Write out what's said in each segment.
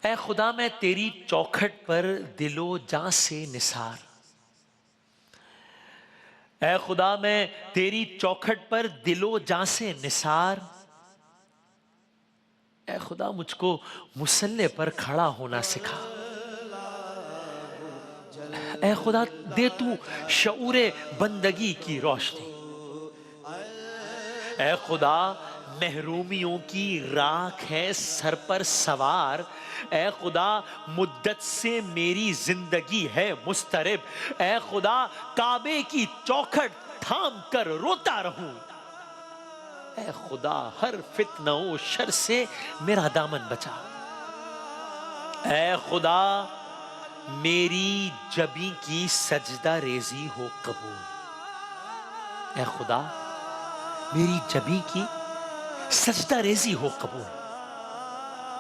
اے خدا میں تیری چوکھٹ پر دل و جاں سے نثار، اے خدا میں تیری چوکھٹ پر دل و جاں سے نثار، اے خدا مجھ کو مصلی پر کھڑا ہونا سکھا، اے خدا دے تو شعور بندگی کی روشنی، اے خدا محرومیوں کی راکھ ہے سر پر سوار، اے خدا مدت سے میری زندگی ہے مضطرب، اے خدا کعبے کی چوکھٹ تھام کر روتا رہوں، اے خدا ہر فتنہ و شر سے میرا دامن بچا، اے خدا میری جبیں کی سجدہ ریزی ہو قبول، اے خدا میری جبیں کی سجدہ ریزی ہو قبول۔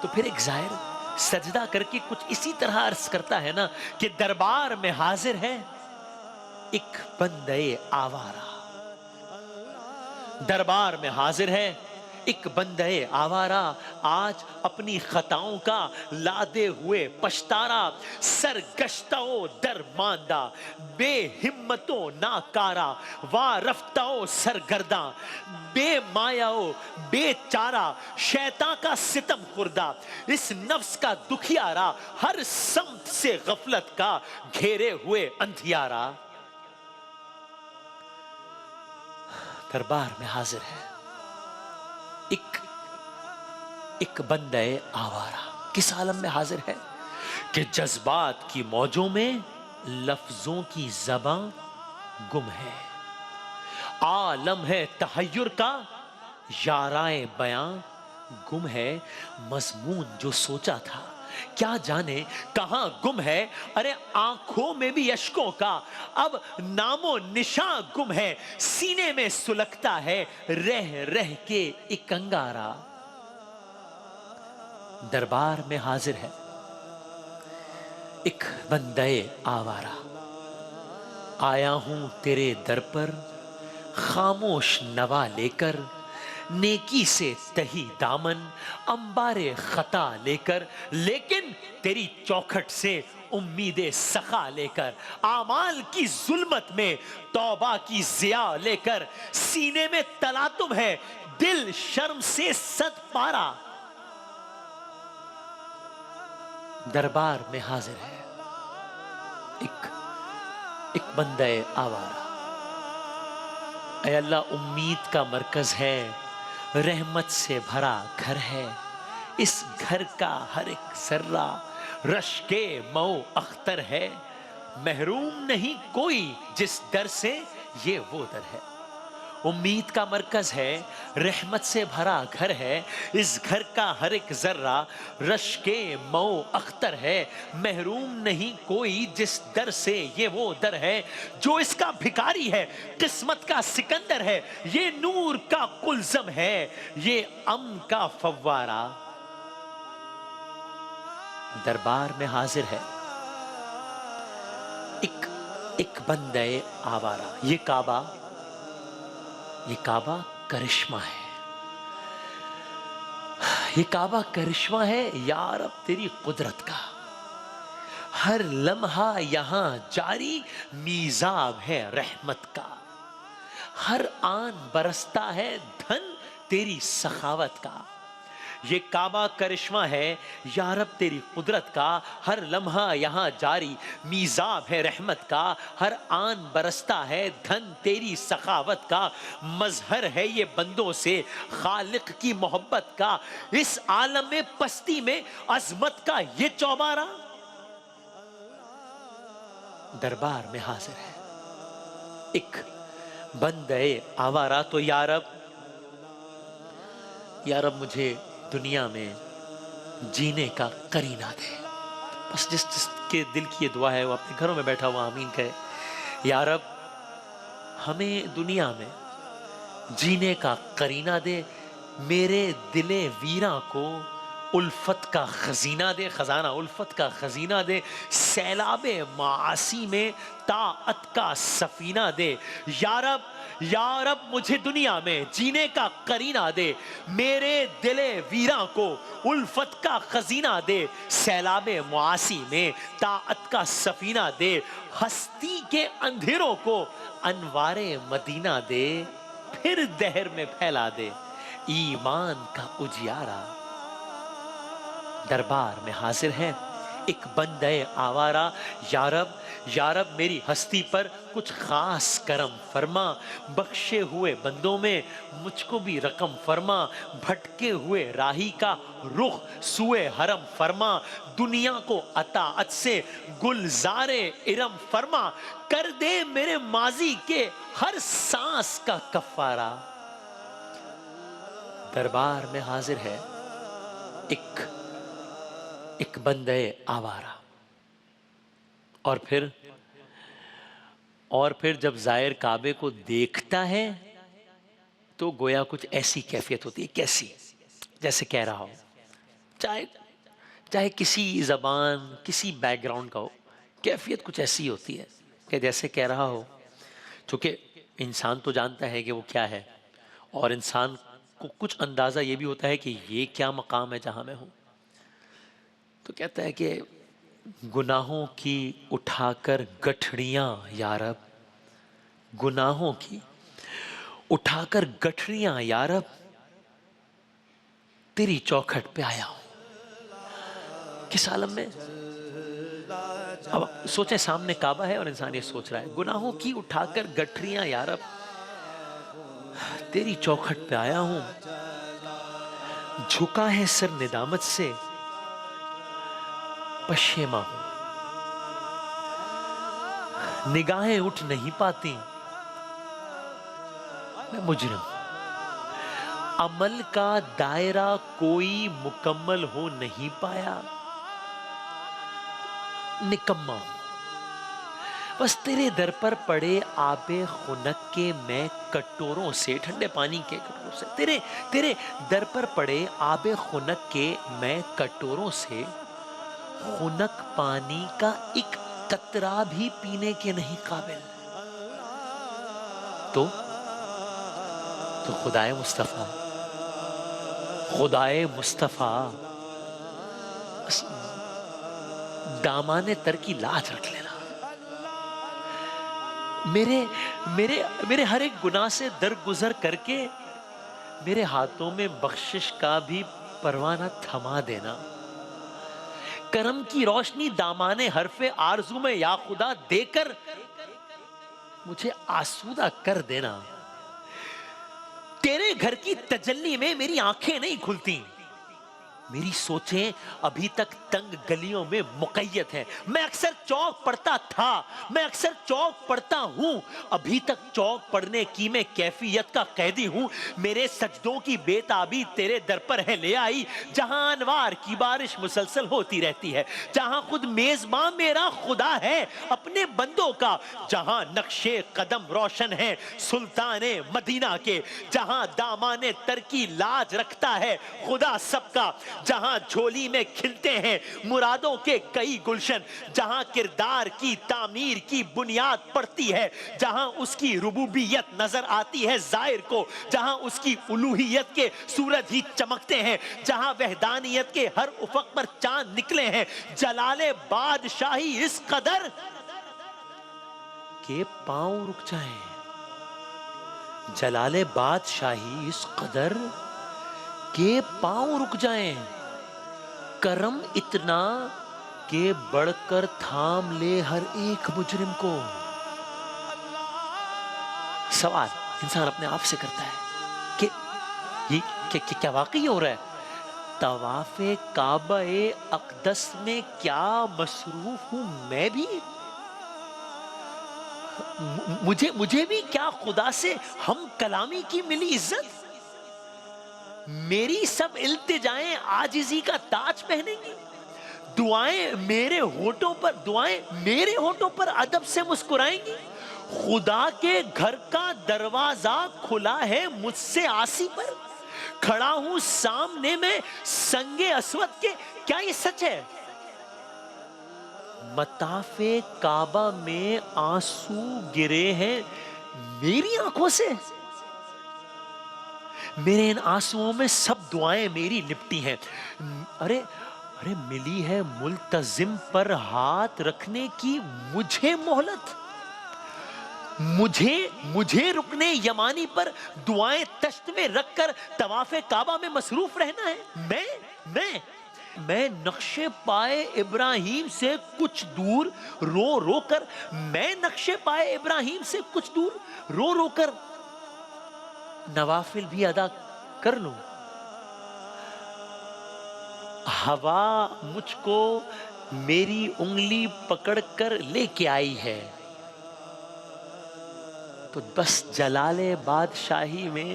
تو پھر ایک ظاہر سجدہ کر کے کچھ اسی طرح عرض کرتا ہے نا کہ دربار میں حاضر ہے ایک بندے آوارہ، دربار میں حاضر ہے ایک بندے آوارہ، آج اپنی خطاؤں کا لادے ہوئے پشتارا، سرگشتہ و درماندہ، بے ہمت و ناکارہ، وارفتہ و سرگرداں، بے مایا و بے چارہ، شیطان کا ستم خوردہ، اس نفس کا دکھیارہ، ہر سمت سے غفلت کا گھیرے ہوئے اندھیارہ، دربار میں حاضر ہے ایک بندے آوارہ۔ کس عالم میں حاضر ہے کہ جذبات کی موجوں میں لفظوں کی زباں گم ہے، عالم ہے تحیر کا یارائے بیاں گم ہے، مضمون جو سوچا تھا کیا جانے کہاں گم ہے، ارے آنکھوں میں بھی اشکوں کا اب نام و نشاں گم ہے، سینے میں سلگتا ہے رہ رہ کے ایک انگارہ، دربار میں حاضر ہے ایک بندے آوارہ، آیا ہوں تیرے در پر خاموش نوا لے کر، نیکی سے تہی دامن انبار خطا لے کر، لیکن تیری چوکھٹ سے امید سخا لے کر، اعمال کی ظلمت میں توبہ کی ضیاء لے کر، سینے میں تلاطم ہے دل شرم سے صد پارا، دربار میں حاضر ہے ایک بندے آوارہ۔ اے اللہ امید کا مرکز ہے، رحمت سے بھرا گھر ہے، اس گھر کا ہر ایک ذرہ رشک مئو اختر ہے، محروم نہیں کوئی جس در سے یہ وہ در ہے، امید کا مرکز ہے، رحمت سے بھرا گھر ہے، اس گھر کا ہر ایک ذرہ رشک مئو اختر ہے، محروم نہیں کوئی جس در سے یہ وہ در ہے، جو اس کا بھکاری ہے قسمت کا سکندر ہے، یہ نور کا قلزم ہے یہ امن کا فوارہ، دربار میں حاضر ہے ایک بندے آوارہ۔ یہ کعبہ کرشمہ ہے، یہ کعبہ کرشمہ ہے یا رب تیری قدرت کا، ہر لمحہ یہاں جاری میزاب ہے رحمت کا، ہر آن برستا ہے دھن تیری سخاوت کا، یہ کعبہ کرشمہ ہے یا رب تیری قدرت کا، ہر لمحہ یہاں جاری میزاب ہے رحمت کا، ہر آن برستا ہے دھن تیری سخاوت کا، مظہر ہے یہ بندوں سے خالق کی محبت کا، اس عالم میں پستی میں عظمت کا یہ چوبارہ، دربار میں حاضر ہے ایک بندے آوارہ۔ تو یا رب مجھے دنیا میں جینے کا قرینہ دے، بس جس کے دل کی یہ دعا ہے وہ اپنے گھروں میں بیٹھا ہوا آمین کہے، یا رب ہمیں دنیا میں جینے کا قرینہ دے، میرے دل ویراں کو الفت کا خزینہ دے، خزانہ الفت کا خزینہ دے، سیلاب معاصی میں طاعت کا سفینہ دے۔ یا رب، یا رب مجھے دنیا میں جینے کا قرینہ دے، میرے دل ویراں کو الفت کا خزینہ دے، سیلاب معاصی میں طاعت کا سفینہ دے، ہستی کے اندھیروں کو انوار مدینہ دے، پھر دہر میں پھیلا دے ایمان کا اجیارہ۔ دربار میں حاضر ہے ایک بندہ آوارہ، یا رب، یا رب میری ہستی پر کچھ خاص کرم فرما، بخشے ہوئے بندوں میں مجھ کو بھی رقم فرما، بھٹکے ہوئے راہی کا رخ سوئے حرم فرما، دنیا کو اطاعت سے گلزار ارم فرما، کر دے میرے ماضی کے ہر سانس کا کفارہ۔ دربار میں حاضر ہے ایک بندہ آوارہ، اور پھر جب زائر کعبے کو دیکھتا ہے تو گویا کچھ ایسی کیفیت ہوتی ہے، کیسی، جیسے کہہ رہا ہو، چاہے کسی زبان کسی بیک گراؤنڈ کا ہو، کیفیت کچھ ایسی ہوتی ہے کہ جیسے کہہ رہا ہو، چونکہ انسان تو جانتا ہے کہ وہ کیا ہے، اور انسان کو کچھ اندازہ یہ بھی ہوتا ہے کہ یہ کیا مقام ہے جہاں میں ہوں، تو کہتا ہے کہ گناہوں کی اٹھا کر گٹھڑیاں یا رب، گناہوں کی اٹھا کر گٹھڑیاں یا رب، تیری چوکھٹ پہ آیا ہوں۔ کس عالم میں؟ اب سوچیں سامنے کعبہ ہے اور انسان یہ سوچ رہا ہے، گناہوں کی اٹھا کر گٹھڑیاں یا رب، تیری چوکھٹ پہ آیا ہوں، جھکا ہے سر ندامت سے، پشیماں ہوں، نگاہیں اٹھ نہیں پاتی، میں مجرم ہوں، عمل کا دائرہ کوئی مکمل ہو نہیں پایا، نکما ہوں، بس تیرے در پر پڑے آب خنک کے میں کٹوروں سے، ٹھنڈے پانی کے کٹوروں سے، تیرے در پر پڑے آب خنک کے میں کٹوروں سے، خنک پانی کا ایک قطرہ بھی پینے کے نہیں قابل، تو خدائے مصطفیٰ، خدائے مصطفیٰ، دامان تر کی لاج رکھ لینا، میرے ہر ایک گناہ سے درگزر کر کے میرے ہاتھوں میں بخشش کا بھی پروانہ تھما دینا، کرم کی روشنی دامان حرف آرزو میں یا خدا دے کر مجھے آسودہ کر دینا، تیرے گھر کی تجلی میں میری آنکھیں نہیں کھلتی، میری سوچیں ابھی تک تنگ گلیوں میں مقید ہیں، میں اکثر چوک پڑھتا تھا، میں اکثر چوک پڑھتا ہوں، ابھی تک چوک پڑھنے کی میں کیفیت کا قیدی ہوں، میرے سجدوں کی بے تابی تیرے در پر ہے لے آئی، جہاں انوار کی بارش مسلسل ہوتی رہتی ہے، جہاں خود میزبان میرا خدا ہے اپنے بندوں کا، جہاں نقشے قدم روشن ہے سلطان مدینہ کے، جہاں دامان تر کی لاج رکھتا ہے خدا سب کا، جہاں جھولی میں کھلتے ہیں مرادوں کے کئی گلشن، جہاں کردار کی تعمیر کی بنیاد پڑتی ہے، جہاں اس کی ربوبیت نظر آتی ہے ظاہر کو، جہاں اس کی الوہیت کے سورج ہی چمکتے ہیں، جہاں وحدانیت کے ہر افق پر چاند نکلے ہیں، جلال بادشاہی اس قدر کہ پاؤں رک جائیں، جلال بادشاہی اس قدر کہ پاؤں رک جائیں، کرم اتنا کہ بڑھ کر تھام لے ہر ایک مجرم کو۔ سوال انسان اپنے آپ سے کرتا ہے کہ یہ کیا واقعی ہو رہا ہے؟ طواف کعبہ اقدس میں کیا مصروف ہوں میں بھی؟ مجھے بھی کیا خدا سے ہم کلامی کی ملی عزت؟ میری سب التجائیں عاجزی کا تاج پہنیں گی، دعائیں میرے ہونٹوں پر ادب سے مسکرائیں گی، خدا کے گھر کا دروازہ کھلا ہے مجھ سے عاصی پر، کھڑا ہوں سامنے میں سنگ اسود کے، کیا یہ سچ ہے؟ مطاف کعبہ میں آنسو گرے ہیں میری آنکھوں سے، میرے ان آنسوؤں میں سب دعائیں میری لپٹی ہیں۔ ارے ارے ملی ہے ملتزم پر ہاتھ رکھنے کی مجھے مہلت، مجھے رکنے یمانی پر دعائیں تشت میں رکھ کر طواف کعبہ میں مصروف رہنا ہے۔ میں نقش پائے ابراہیم سے کچھ دور رو رو کر، میں نقش پائے ابراہیم سے کچھ دور رو رو کر نوافل بھی ادا کر لوں۔ ہوا مجھ کو میری انگلی پکڑ کر لے کے آئی ہے، تو بس جلال بادشاہی میں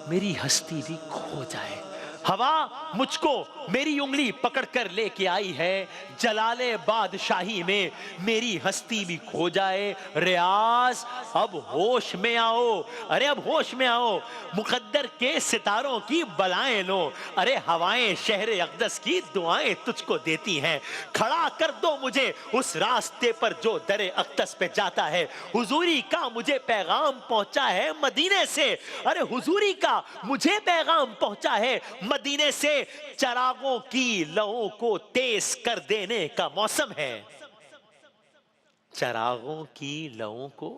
میری ہستی بھی کھو جائے۔ ہوا مجھ کو میری انگلی پکڑ کر لے کے آئی ہے، جلال بادشاہی میں میری ہستی بھی کھو جائے۔ ریاض اب ہوش میں آؤ، ارے اب ہوش میں آؤ، مقدر کے ستاروں کی بلائیں لو، ارے ہوائیں شہر اقدس کی دعائیں تجھ کو دیتی ہیں۔ کھڑا کر دو مجھے اس راستے پر جو در اقدس پہ جاتا ہے، حضوری کا مجھے پیغام پہنچا ہے مدینے سے، ارے حضوری کا مجھے پیغام پہنچا ہے مدینے سے، چراغوں کی لوؤں کو تیز کر دینے کا موسم ہے، چراغوں کی لوؤں کو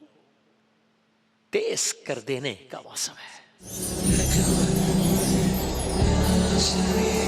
تیز کر دینے کا موسم ہے۔